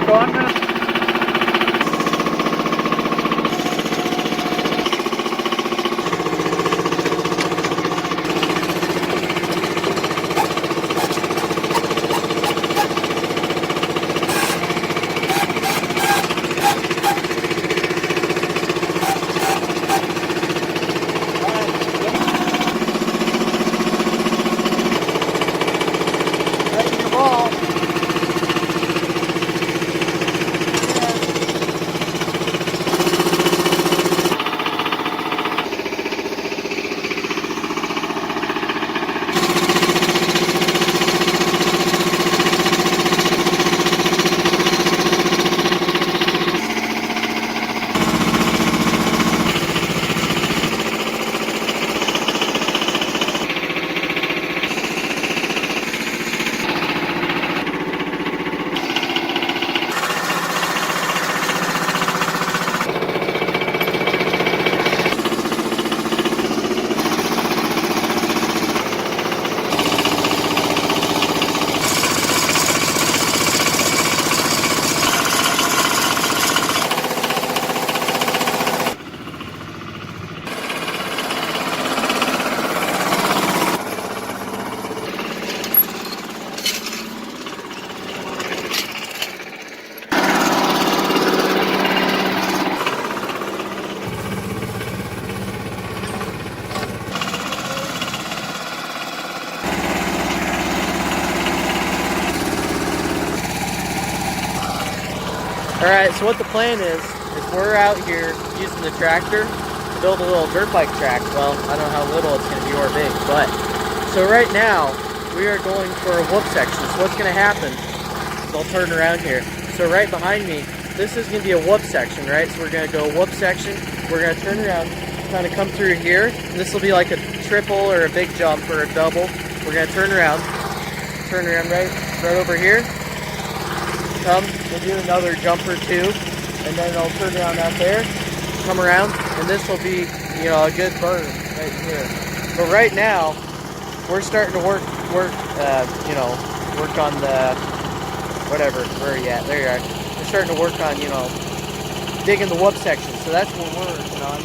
So I'm gonna Alright, so what the plan is we're out here using the tractor to build a little dirt bike track. Well, I don't know how little it's going to be or big, but so right now we are going for a whoop section. So what's going to happen is I'll turn around here. So right behind me, this is going to be a whoop section, right? So we're going to go whoop section. We're going to turn around, kind of come through here. And this will be like a triple or a big jump or a double. We're going to turn around right over here. Come, we'll do another jump or two, and then I'll turn around out there, come around, and this will be, you know, a good burn right here. But right now, we're starting to work on the, whatever, where are you at? There you are. We're starting to work on, you know, digging the whoop section, so that's what we're working on.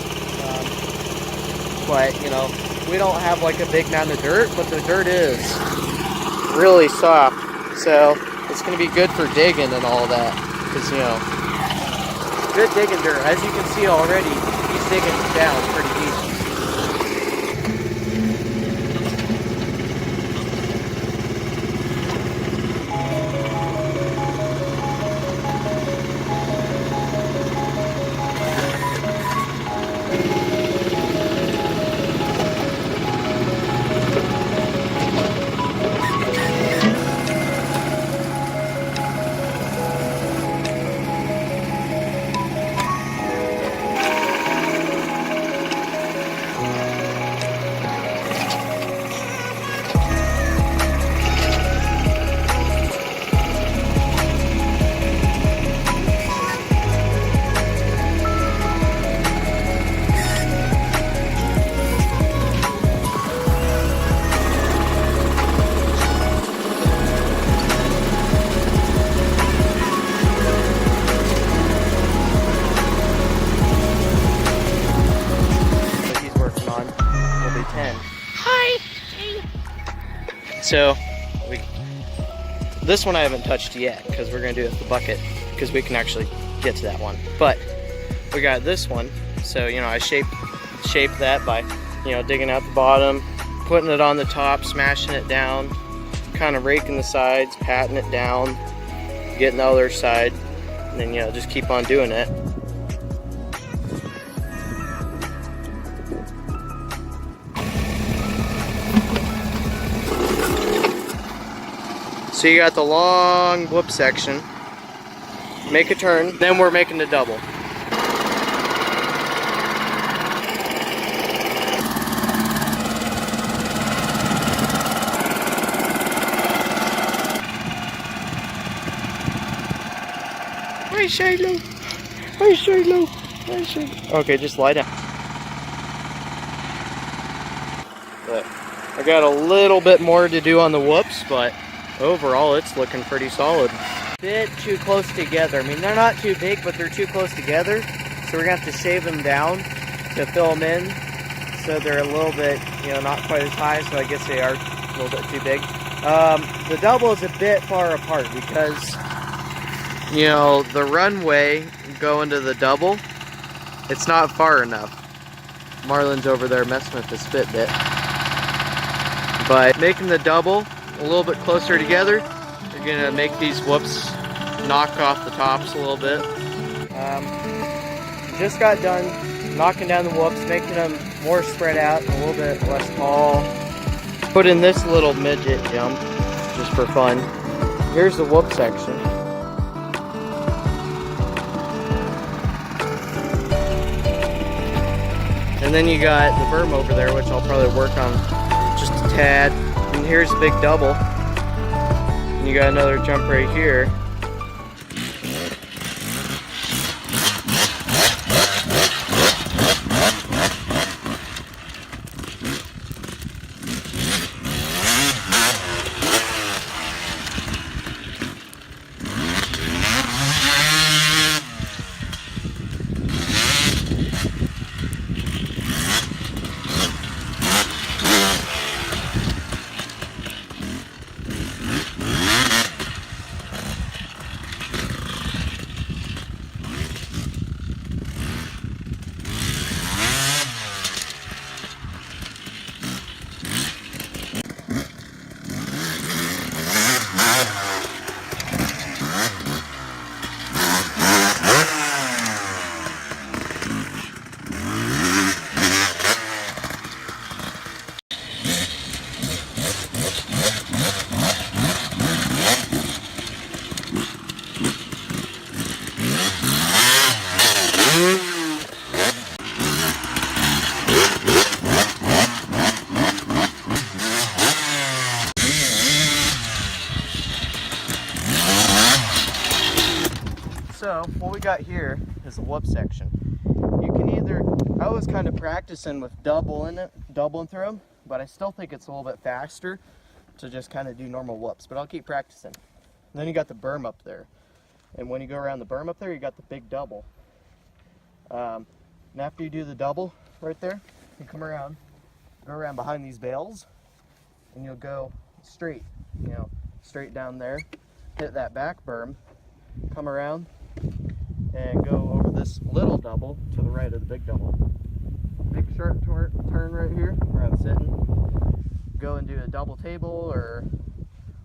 But, you know, we don't have like a big mound of dirt, but the dirt is really soft, so it's going to be good for digging and all that, because, you know, good digging dirt. As you can see already, he's digging down pretty deep. So, this one I haven't touched yet, because we're going to do it with the bucket, because we can actually get to that one. But, we got this one, so, you know, I shaped that by, you know, digging out the bottom, putting it on the top, smashing it down, kind of raking the sides, patting it down, getting the other side, and then, you know, just keep on doing it. So you got the long whoop section, make a turn, then we're making the double. Hi Shiloh, hi Shiloh, hi Shiloh. Okay, just lie down. But I got a little bit more to do on the whoops, but overall it's looking pretty solid. bit too close together. I mean, they're not too big, but they're too close together. So we're gonna have to shave them down to fill them in. So they're a little bit, you know, not quite as high. So I guess they are a little bit too big. The double is a bit far apart because, you know, the runway going to the double, it's not far enough. Marlon's over there messing with the spit bit. But making the double a little bit closer together, you're gonna make these whoops knock off the tops a little bit. Just got done knocking down the whoops, making them more spread out, a little bit less tall. Put in this little midget jump just for fun. Here's the whoop section. And then you got the berm over there, which I'll probably work on just a tad. And here's a big double. And you got another jump right here. So what we got here is the whoop section. You can either, I was kind of practicing with doubling through them, but I still think it's a little bit faster to just kind of do normal whoops, but I'll keep practicing. And then you got the berm up there. And when you go around the berm up there, you got the big double. And after you do the double right there, you come around, go around behind these bales, and you'll go straight, you know, straight down there, hit that back berm, come around, and go over this little double to the right of the big double. Make a sharp turn right here where I'm sitting. Go and do a double table or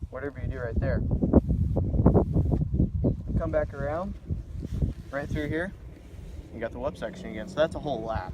whatever you do right there. Come back around, right through here. You got the whoop section again, so that's a whole lap.